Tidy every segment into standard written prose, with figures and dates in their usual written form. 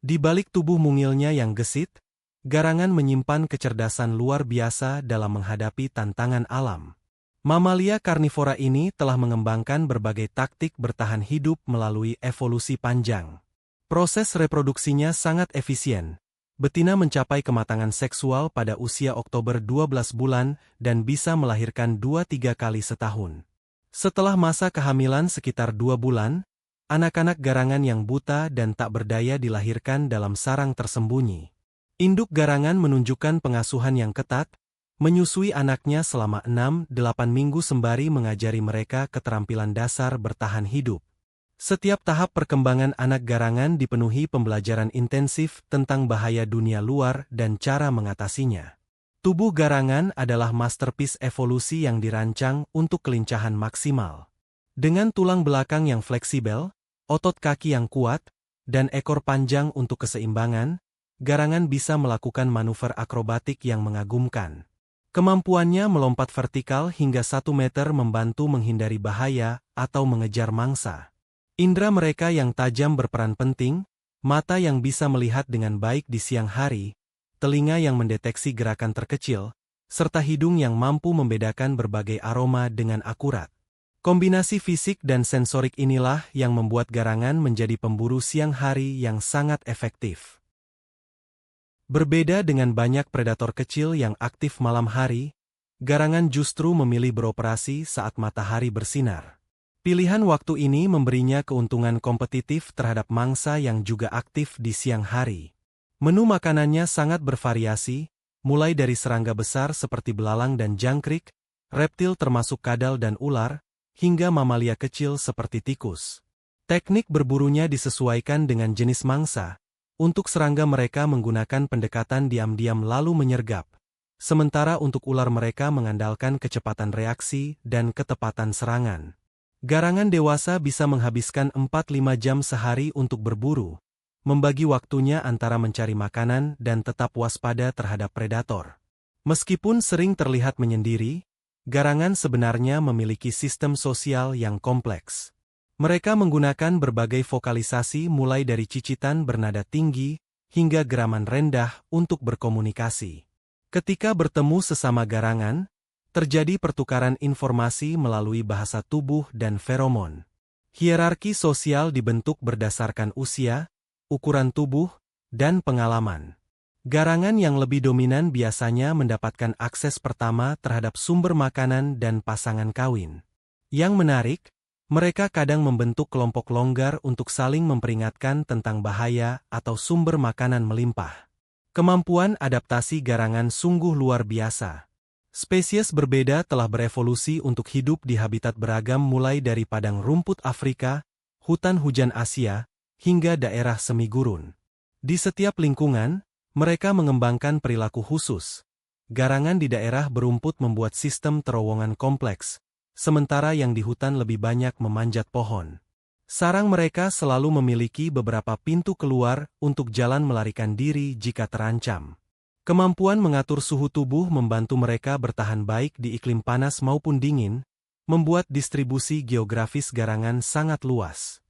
Di balik tubuh mungilnya yang gesit, garangan menyimpan kecerdasan luar biasa dalam menghadapi tantangan alam. Mamalia karnivora ini telah mengembangkan berbagai taktik bertahan hidup melalui evolusi panjang. Proses reproduksinya sangat efisien. Betina mencapai kematangan seksual pada usia Oktober 12 bulan dan bisa melahirkan 2-3 kali setahun. Setelah masa kehamilan sekitar 2 bulan, anak-anak garangan yang buta dan tak berdaya dilahirkan dalam sarang tersembunyi. Induk garangan menunjukkan pengasuhan yang ketat, menyusui anaknya selama 6-8 minggu sembari mengajari mereka keterampilan dasar bertahan hidup. Setiap tahap perkembangan anak garangan dipenuhi pembelajaran intensif tentang bahaya dunia luar dan cara mengatasinya. Tubuh garangan adalah masterpiece evolusi yang dirancang untuk kelincahan maksimal. Dengan tulang belakang yang fleksibel, otot kaki yang kuat, dan ekor panjang untuk keseimbangan, garangan bisa melakukan manuver akrobatik yang mengagumkan. Kemampuannya melompat vertikal hingga 1 meter membantu menghindari bahaya atau mengejar mangsa. Indera mereka yang tajam berperan penting, mata yang bisa melihat dengan baik di siang hari, telinga yang mendeteksi gerakan terkecil, serta hidung yang mampu membedakan berbagai aroma dengan akurat. Kombinasi fisik dan sensorik inilah yang membuat garangan menjadi pemburu siang hari yang sangat efektif. Berbeda dengan banyak predator kecil yang aktif malam hari, garangan justru memilih beroperasi saat matahari bersinar. Pilihan waktu ini memberinya keuntungan kompetitif terhadap mangsa yang juga aktif di siang hari. Menu makanannya sangat bervariasi, mulai dari serangga besar seperti belalang dan jangkrik, reptil termasuk kadal dan ular, hingga mamalia kecil seperti tikus. Teknik berburunya disesuaikan dengan jenis mangsa. Untuk serangga mereka menggunakan pendekatan diam-diam lalu menyergap. Sementara untuk ular mereka mengandalkan kecepatan reaksi dan ketepatan serangan. Garangan dewasa bisa menghabiskan 4-5 jam sehari untuk berburu, membagi waktunya antara mencari makanan dan tetap waspada terhadap predator. Meskipun sering terlihat menyendiri, garangan sebenarnya memiliki sistem sosial yang kompleks. Mereka menggunakan berbagai vokalisasi mulai dari cicitan bernada tinggi hingga geraman rendah untuk berkomunikasi. Ketika bertemu sesama garangan, terjadi pertukaran informasi melalui bahasa tubuh dan feromon. Hierarki sosial dibentuk berdasarkan usia, ukuran tubuh, dan pengalaman. Garangan yang lebih dominan biasanya mendapatkan akses pertama terhadap sumber makanan dan pasangan kawin. Yang menarik, mereka kadang membentuk kelompok longgar untuk saling memperingatkan tentang bahaya atau sumber makanan melimpah. Kemampuan adaptasi garangan sungguh luar biasa. Spesies berbeda telah berevolusi untuk hidup di habitat beragam mulai dari padang rumput Afrika, hutan hujan Asia, hingga daerah semi gurun. Di setiap lingkungan, mereka mengembangkan perilaku khusus. Garangan di daerah berumput membuat sistem terowongan kompleks, sementara yang di hutan lebih banyak memanjat pohon. Sarang mereka selalu memiliki beberapa pintu keluar untuk jalan melarikan diri jika terancam. Kemampuan mengatur suhu tubuh membantu mereka bertahan baik di iklim panas maupun dingin, membuat distribusi geografis garangan sangat luas.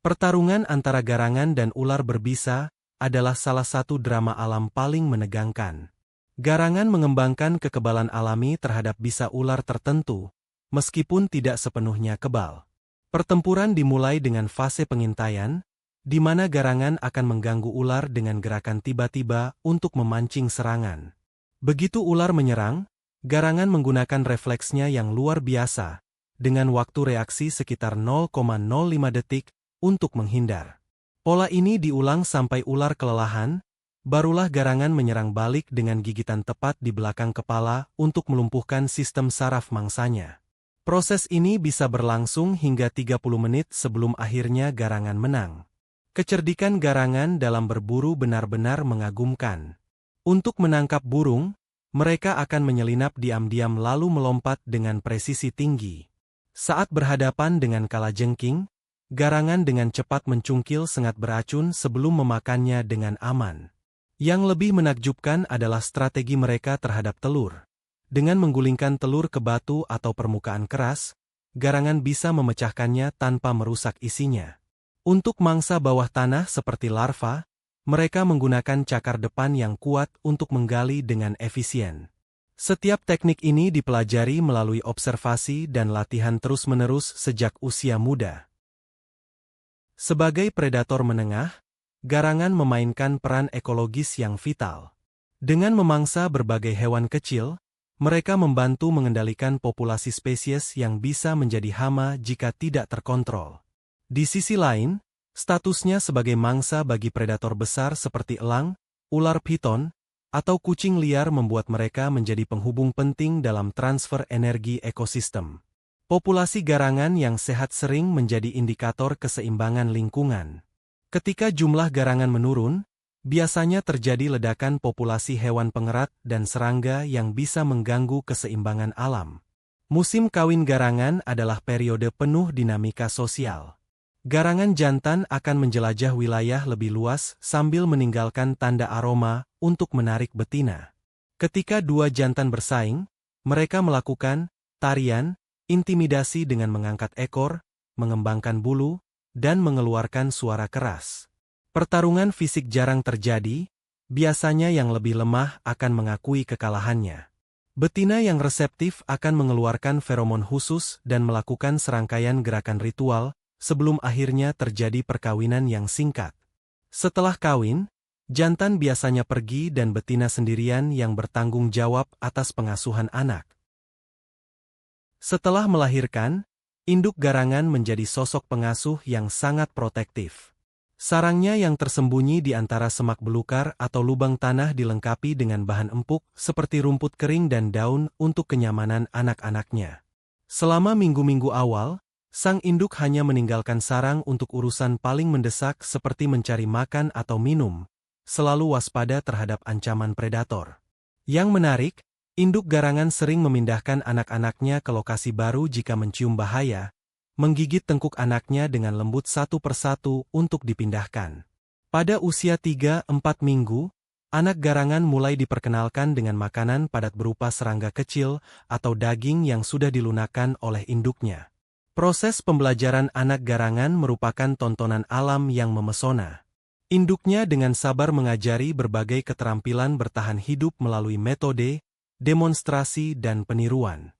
Pertarungan antara garangan dan ular berbisa adalah salah satu drama alam paling menegangkan. Garangan mengembangkan kekebalan alami terhadap bisa ular tertentu, meskipun tidak sepenuhnya kebal. Pertempuran dimulai dengan fase pengintaian, di mana garangan akan mengganggu ular dengan gerakan tiba-tiba untuk memancing serangan. Begitu ular menyerang, garangan menggunakan refleksnya yang luar biasa, dengan waktu reaksi sekitar 0,05 detik untuk menghindar. Pola ini diulang sampai ular kelelahan, barulah garangan menyerang balik dengan gigitan tepat di belakang kepala untuk melumpuhkan sistem saraf mangsanya. Proses ini bisa berlangsung hingga 30 menit sebelum akhirnya garangan menang. Kecerdikan garangan dalam berburu benar-benar mengagumkan. Untuk menangkap burung, mereka akan menyelinap diam-diam lalu melompat dengan presisi tinggi. Saat berhadapan dengan kalajengking, garangan dengan cepat mencungkil sengat beracun sebelum memakannya dengan aman. Yang lebih menakjubkan adalah strategi mereka terhadap telur. Dengan menggulingkan telur ke batu atau permukaan keras, garangan bisa memecahkannya tanpa merusak isinya. Untuk mangsa bawah tanah seperti larva, mereka menggunakan cakar depan yang kuat untuk menggali dengan efisien. Setiap teknik ini dipelajari melalui observasi dan latihan terus-menerus sejak usia muda. Sebagai predator menengah, garangan memainkan peran ekologis yang vital. Dengan memangsa berbagai hewan kecil, mereka membantu mengendalikan populasi spesies yang bisa menjadi hama jika tidak terkontrol. Di sisi lain, statusnya sebagai mangsa bagi predator besar seperti elang, ular piton, atau kucing liar membuat mereka menjadi penghubung penting dalam transfer energi ekosistem. Populasi garangan yang sehat sering menjadi indikator keseimbangan lingkungan. Ketika jumlah garangan menurun, biasanya terjadi ledakan populasi hewan pengerat dan serangga yang bisa mengganggu keseimbangan alam. Musim kawin garangan adalah periode penuh dinamika sosial. Garangan jantan akan menjelajah wilayah lebih luas sambil meninggalkan tanda aroma untuk menarik betina. Ketika dua jantan bersaing, mereka melakukan tarian, intimidasi dengan mengangkat ekor, mengembangkan bulu, dan mengeluarkan suara keras. Pertarungan fisik jarang terjadi, biasanya yang lebih lemah akan mengakui kekalahannya. Betina yang reseptif akan mengeluarkan feromon khusus dan melakukan serangkaian gerakan ritual, sebelum akhirnya terjadi perkawinan yang singkat. Setelah kawin, jantan biasanya pergi dan betina sendirian yang bertanggung jawab atas pengasuhan anak. Setelah melahirkan, induk garangan menjadi sosok pengasuh yang sangat protektif. Sarangnya yang tersembunyi di antara semak belukar atau lubang tanah dilengkapi dengan bahan empuk seperti rumput kering dan daun untuk kenyamanan anak-anaknya. Selama minggu-minggu awal, sang induk hanya meninggalkan sarang untuk urusan paling mendesak seperti mencari makan atau minum, selalu waspada terhadap ancaman predator. Yang menarik, induk garangan sering memindahkan anak-anaknya ke lokasi baru jika mencium bahaya, menggigit tengkuk anaknya dengan lembut satu persatu untuk dipindahkan. Pada usia 3-4 minggu, anak garangan mulai diperkenalkan dengan makanan padat berupa serangga kecil atau daging yang sudah dilunakkan oleh induknya. Proses pembelajaran anak garangan merupakan tontonan alam yang memesona. Induknya dengan sabar mengajari berbagai keterampilan bertahan hidup melalui metode, demonstrasi dan peniruan.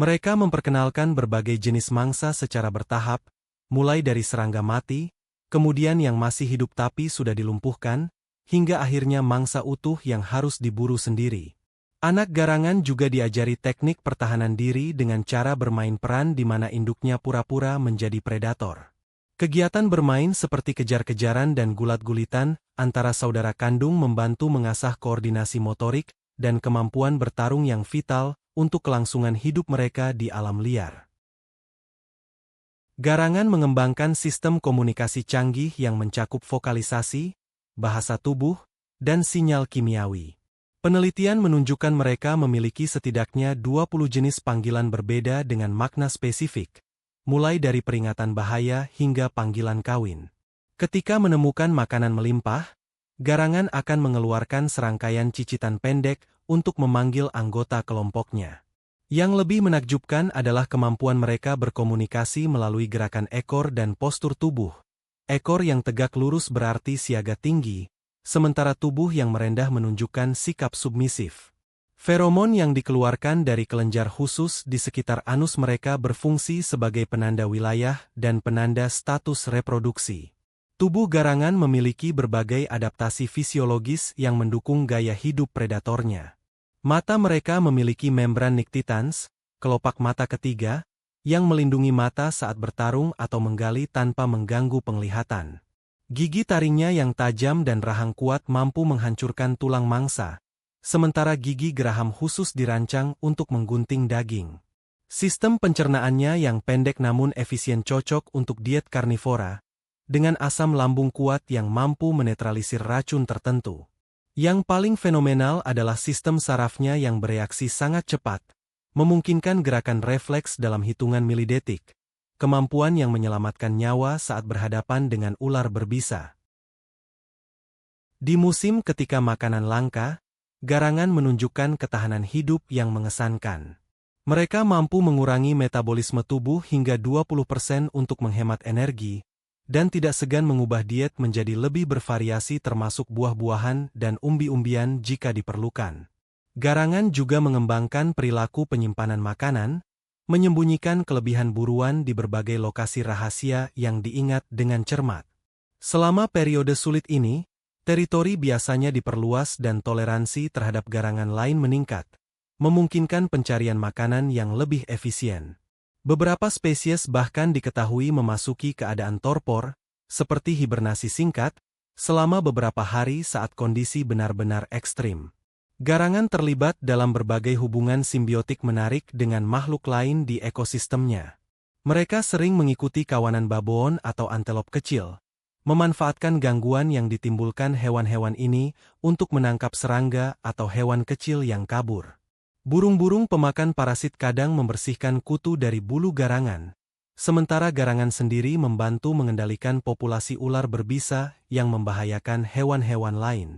Mereka memperkenalkan berbagai jenis mangsa secara bertahap, mulai dari serangga mati, kemudian yang masih hidup tapi sudah dilumpuhkan, hingga akhirnya mangsa utuh yang harus diburu sendiri. Anak garangan juga diajari teknik pertahanan diri dengan cara bermain peran di mana induknya pura-pura menjadi predator. Kegiatan bermain seperti kejar-kejaran dan gulat-gulitan antara saudara kandung membantu mengasah koordinasi motorik dan kemampuan bertarung yang vital untuk kelangsungan hidup mereka di alam liar. Garangan mengembangkan sistem komunikasi canggih yang mencakup vokalisasi, bahasa tubuh, dan sinyal kimiawi. Penelitian menunjukkan mereka memiliki setidaknya 20 jenis panggilan berbeda dengan makna spesifik, mulai dari peringatan bahaya hingga panggilan kawin. Ketika menemukan makanan melimpah, garangan akan mengeluarkan serangkaian cicitan pendek untuk memanggil anggota kelompoknya. Yang lebih menakjubkan adalah kemampuan mereka berkomunikasi melalui gerakan ekor dan postur tubuh. Ekor yang tegak lurus berarti siaga tinggi, sementara tubuh yang merendah menunjukkan sikap submisif. Feromon yang dikeluarkan dari kelenjar khusus di sekitar anus mereka berfungsi sebagai penanda wilayah dan penanda status reproduksi. Tubuh garangan memiliki berbagai adaptasi fisiologis yang mendukung gaya hidup predatornya. Mata mereka memiliki membran nictitans, kelopak mata ketiga, yang melindungi mata saat bertarung atau menggali tanpa mengganggu penglihatan. Gigi taringnya yang tajam dan rahang kuat mampu menghancurkan tulang mangsa, sementara gigi geraham khusus dirancang untuk menggunting daging. Sistem pencernaannya yang pendek namun efisien cocok untuk diet karnivora, dengan asam lambung kuat yang mampu menetralisir racun tertentu. Yang paling fenomenal adalah sistem sarafnya yang bereaksi sangat cepat, memungkinkan gerakan refleks dalam hitungan milidetik. Kemampuan yang menyelamatkan nyawa saat berhadapan dengan ular berbisa. Di musim ketika makanan langka, garangan menunjukkan ketahanan hidup yang mengesankan. Mereka mampu mengurangi metabolisme tubuh hingga 20% untuk menghemat energi, dan tidak segan mengubah diet menjadi lebih bervariasi termasuk buah-buahan dan umbi-umbian jika diperlukan. Garangan juga mengembangkan perilaku penyimpanan makanan, menyembunyikan kelebihan buruan di berbagai lokasi rahasia yang diingat dengan cermat. Selama periode sulit ini, teritori biasanya diperluas dan toleransi terhadap garangan lain meningkat, memungkinkan pencarian makanan yang lebih efisien. Beberapa spesies bahkan diketahui memasuki keadaan torpor, seperti hibernasi singkat, selama beberapa hari saat kondisi benar-benar ekstrim. Garangan terlibat dalam berbagai hubungan simbiotik menarik dengan makhluk lain di ekosistemnya. Mereka sering mengikuti kawanan baboon atau antelop kecil, memanfaatkan gangguan yang ditimbulkan hewan-hewan ini untuk menangkap serangga atau hewan kecil yang kabur. Burung-burung pemakan parasit kadang membersihkan kutu dari bulu garangan, sementara garangan sendiri membantu mengendalikan populasi ular berbisa yang membahayakan hewan-hewan lain.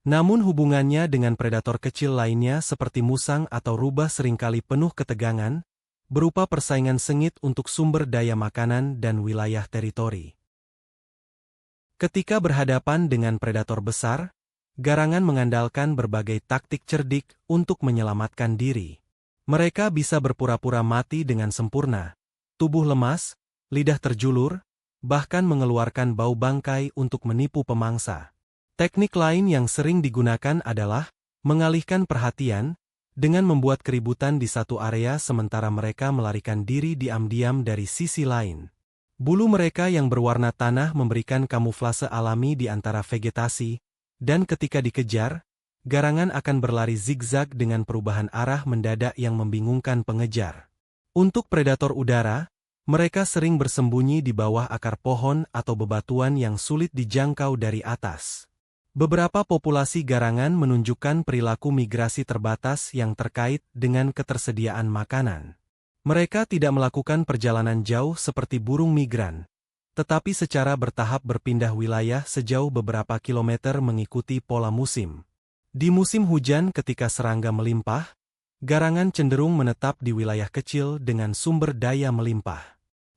Namun hubungannya dengan predator kecil lainnya seperti musang atau rubah seringkali penuh ketegangan, berupa persaingan sengit untuk sumber daya makanan dan wilayah teritori. Ketika berhadapan dengan predator besar, garangan mengandalkan berbagai taktik cerdik untuk menyelamatkan diri. Mereka bisa berpura-pura mati dengan sempurna, tubuh lemas, lidah terjulur, bahkan mengeluarkan bau bangkai untuk menipu pemangsa. Teknik lain yang sering digunakan adalah mengalihkan perhatian dengan membuat keributan di satu area sementara mereka melarikan diri diam-diam dari sisi lain. Bulu mereka yang berwarna tanah memberikan kamuflase alami di antara vegetasi, dan ketika dikejar, garangan akan berlari zigzag dengan perubahan arah mendadak yang membingungkan pengejar. Untuk predator udara, mereka sering bersembunyi di bawah akar pohon atau bebatuan yang sulit dijangkau dari atas. Beberapa populasi garangan menunjukkan perilaku migrasi terbatas yang terkait dengan ketersediaan makanan. Mereka tidak melakukan perjalanan jauh seperti burung migran, tetapi secara bertahap berpindah wilayah sejauh beberapa kilometer mengikuti pola musim. Di musim hujan ketika serangga melimpah, garangan cenderung menetap di wilayah kecil dengan sumber daya melimpah.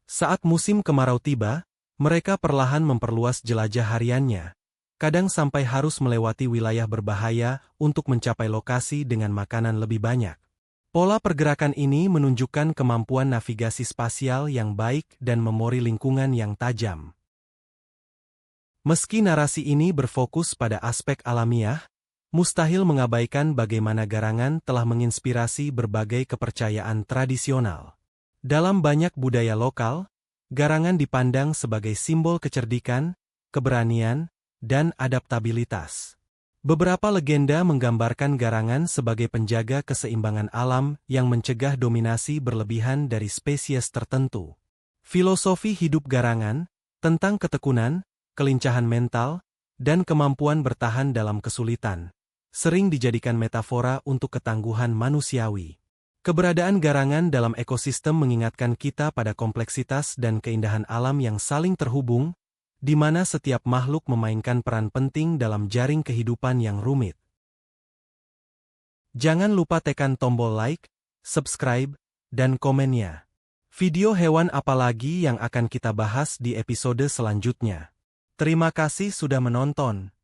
Saat musim kemarau tiba, mereka perlahan memperluas jelajah hariannya, kadang sampai harus melewati wilayah berbahaya untuk mencapai lokasi dengan makanan lebih banyak. Pola pergerakan ini menunjukkan kemampuan navigasi spasial yang baik dan memori lingkungan yang tajam. Meski narasi ini berfokus pada aspek alamiah, mustahil mengabaikan bagaimana garangan telah menginspirasi berbagai kepercayaan tradisional. Dalam banyak budaya lokal, garangan dipandang sebagai simbol kecerdikan, keberanian, dan adaptabilitas. Beberapa legenda menggambarkan garangan sebagai penjaga keseimbangan alam yang mencegah dominasi berlebihan dari spesies tertentu. Filosofi hidup garangan, tentang ketekunan, kelincahan mental, dan kemampuan bertahan dalam kesulitan, sering dijadikan metafora untuk ketangguhan manusiawi. Keberadaan garangan dalam ekosistem mengingatkan kita pada kompleksitas dan keindahan alam yang saling terhubung, di mana setiap makhluk memainkan peran penting dalam jaring kehidupan yang rumit. Jangan lupa tekan tombol like, subscribe, dan komennya. Video hewan apa lagi yang akan kita bahas di episode selanjutnya? Terima kasih sudah menonton.